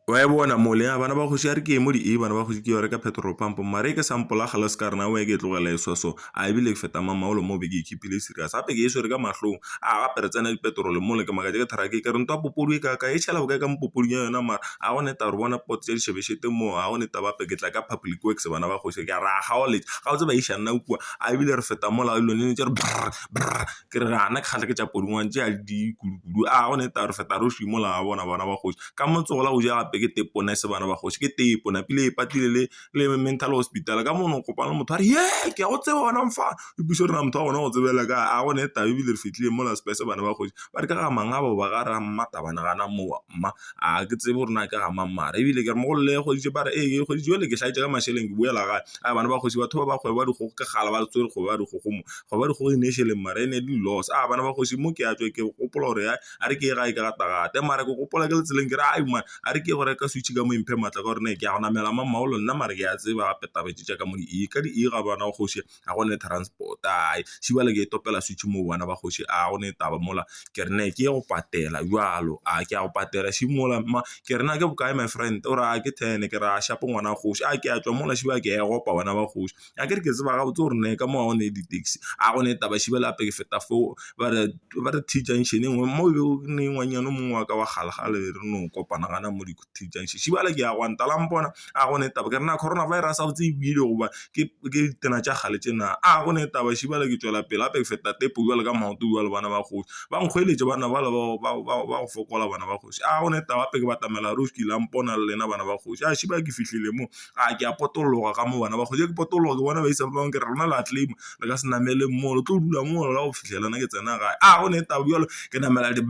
wa e bona mole bana ba go share ke mo di bana ba go ke yore ka petrol pump mare ke sample ga le ska rena wa ke tlogela eso so a ebile ke feta mamaolo mo be ke ikipile serious hape ke eso re ka mahlong a ga peretsana di petrol mo le ke maka ke trake ke re ntwa popolo e ka e tshela boka ka mpopolo ya yona mara a go neta re bona pot tse di shebeshete mo a go neta ba peketla ka public works bana ba go se ke ra ga o le ga o tse ba isha nna ukwa a ebile re feta mo la lo ne tse ke re ana ke khale ke tsa podungwan tse a di kulukudu a go neta re feta ro shimo la bona bana ba go ka motsogola go ja gape ke tepona se bana ba go ke tepona pile e patile le mental hospital ka mono kopana motho a re ye ke go tseba bona mfa e buso rena motho wa bona go tsebela ka a go neta ebile re fitlile mo la space bana ba go ba re ka ga mangaba ba ga ra mmata bana gana mo mma a ke tsebe rena ka ga mamara ebile ke re mo go le go di ba re go di jole ke shaitse ka masheleng ke buela ga a bana ba go batho ba go ba di go ka gala ba tsore go ba di go mo go ba di go initial mara ene di loss a bana ba go mo ke a tswe ke gopola gore a re ke ga e ka gata mara go gopola ke le tseleng ke ra ai man a re ke gore ka switch ka mo imphe matla ka gore ne ke a go namela mamaolo nna mara ke a tseba gape tabetse ka mo di ka di ga bana go she a go ne transport ai shibale ke topela switch mo bana ba go she a go ne taba mola ke re ne ke go patela jwalo a ke a go patela shimola ma ke re na ke bokae my friend ora ke 10 ke ra shapo ngwana go she a ke a tswa mola shiba ke ya gopa bana ba go she a ke re ke tseba ga botse gore ne ka mo a one di taxi a go ne taba shibela pe ke feta fo ba re T junction engwe mo be ne ngwanyana mongwe wa ka wa galgale re no kopana gana mo di T junction shibala ke ya gwanta la mpona a go ne taba ke rena coronavirus a botse e buile goba ke tena tša gale tsena a go ne taba shibala ke tswela pele gape ke feta tepo jwale ka maoto jwale bana ba go ba nkgweletse bana ba go fokola bana ba go a go ne taba gape ke batamela roski la mpona le lena bana ba go a shiba ke fihlile mo a ke a potologa ka mo bana ba go ke potologa ke bona ba isa ba ke rena la claim le ka se namele mo lo tlo dula mo la go fitlhelana ke tsena ga a go ne taba jwale ke namela di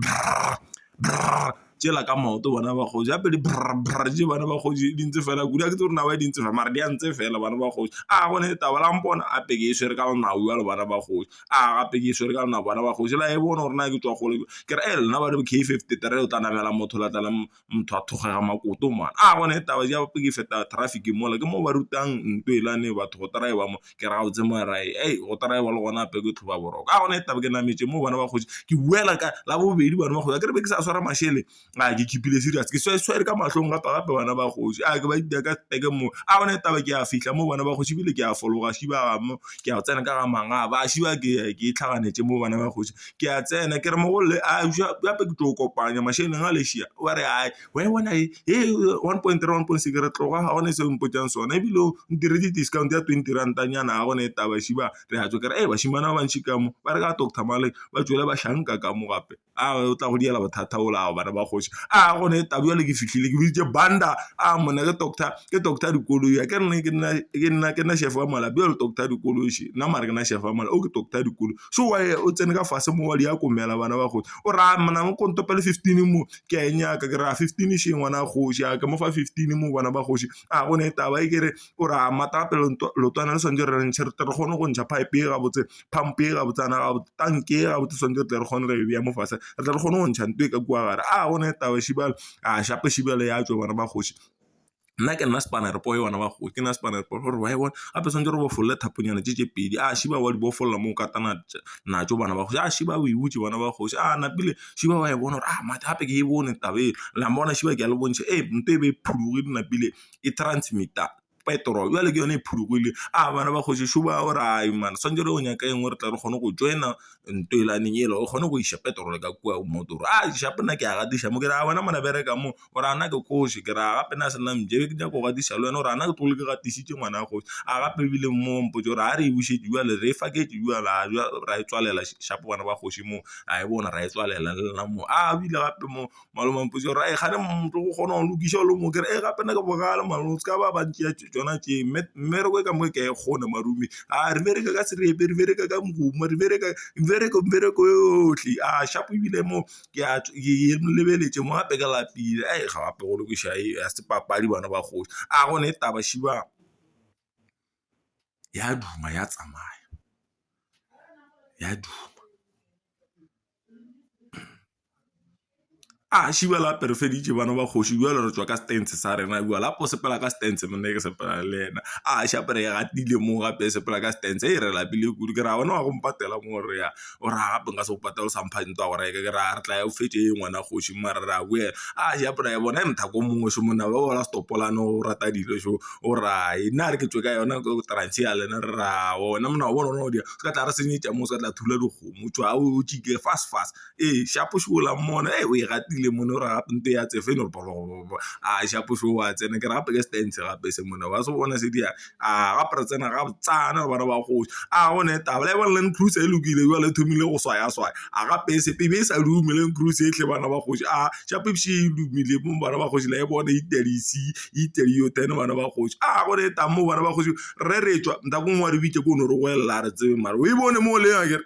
tsela ka maoto bana ba go ja pe di je bana ba go di ntse fela kudu ke tsona ba di ntse fa mara di ntse fela bana ba go a go ne taba la mpona a pe ke swere ka na u ya bana ba go a ga pe ke swere ka na bana ba go la e bona gore na ke tswa go ke re na ba re K53 o tanamela motho la tla motho a thogega makoto man a go ne taba ja pe ke feta traffic mo la ke mo ba rutang ntwe ilane batho go drive mo ke ra go tsema rai go drive le gona pe ke thuba boroko a go ne taba ke nametse mo bana ba go ke buela ka la bobedi bana ba go ke re be ke sa swara mashele a ke kipile serious ke swere ka mahlong gape bana ba go a ke ba ita ka teke mo a bona taba ke a fihla mo bana ba go shibile ke a fologa shiba mo ke a tsena ka ga manga ba shiba ke tlhaganetse mo bana ba go ke a tsena ke re mo go le a gape ke tlo kopanya masheleng a le shia wa re ai we bona 1.3 1.6 re tloga ga one se mpotjang sona ebile ntire di discount ya 20 ranta nyana ga one taba shiba re a tswe ke re ba shimana ba ntshika mo ba re ka Dr Male ba tswela ba shanka ka mo gape a o tla go diela bothata o la bana ba go a go ne taba le ke fihlile ke bitse banda a mona ke doctor dikoloi ke nna chef wa mala be le doctor dikoloi shi na mara ke na chef wa mala o ke doctor dikoloi so wa o tsene ka fase mo wa di ya komela bana ba go o ra mona mo konto pele 15 mo ke a nya ka ra 15 shi ngwana go shi ka mo fa 15 mo bana ba go shi a go ne taba e kere o ra mata pele lo twana le sonje re ntse re kgone go ntsha pipe ga botse pump ga botsana ga tanke ga botse sonje re kgone re bia mo fase re tla kgone go ntsha ntwe ka kwa gara a go ne taba shibala a shape shibala ya tswa bana ba goshi nna ke nna spanner po yona ba go ke na spanner po gore wa bona a pe sonje re bo folle thaponyana tse pedi a shiba wa di bo folla mo ka tana na tso bana ba go a shiba o iwutse bana ba go a na pile shiba wa bona a mata hape ke e bone tabe la bona shiba ke a le bontshe ntwe be phulugile na pile e transmitter petrol ya le ke yone e phulugile a bana ba go shuba o ra man sonje re o nya ka engwe re tla re kgone go joina ntwe la ninyelo o kgone go isha petrol ka kwa motor a shape nna ke a gadisha mo ke ra bona mana bereka mo o ra na ke koshi ke ra gape na se nna mje ke ja go gadisha le wena o ra na ke tlo le ke gatisitse ngwana go a gape bile mo mpo jo ra re bushetse jwa le re fa ke jwa la ra itswalela shape bana ba go mo a e bona ra itswalela le nna mo a bile gape mo maloma mpo jo ra e gane motho go gona go lukisha lo mo ke re gape na ke bogala maloma ska ba bantsi tsona tse mmere go ka mo ke gona marumi a re bereka ka serebe re bereka ka mgumo re bereka yotlhe a shapo bile mo ke a lebeletse mo gape ka lapile ga gape go lokisha a se papadi bana ba go a go ne taba shiba ya duma ya tsamaya ya duma a shibela perfeditše bana ba kgoši bjale re tswa ka stance sa rena bua lapo sepela ka stance monna ke sepela le ena a shapere ya gatile mo gape sepela ka stance e re lapile kudu ke ra bona wa go mpatela mo re ya o ra gape nka se go patela samphanto a go reka ke ra re tla o fetse e ngwana kgoši mara ra bua a shapere ya bona e mtha ko mongwe so mona ba bola stopolano o rata dilo so o ra ina re ke tswe ka yona go transia lena re ra ona mona o bona no dia se ka tla re senyetša mo se ka tla thula dikgomo tswa o tšike fast shapo shola mona o e gatile mona ra gape nte ya tsefeno a shapo sho wa tsena ke gape ke stance gape se mona wa se bona se dia a gape re tsena ga tsana bana ba go a gone taba le bona cruise e lokile wa le thomile go swaya a gape se pebe sa dumile cruise e tle bana ba go a shapo shi dumile mo bana ba go le bona itedi yo tena bana ba go a gone tamo bana ba go re tswa nda go ngwa re bitse ko no re go ela re tsebe mara o e bone mo le ya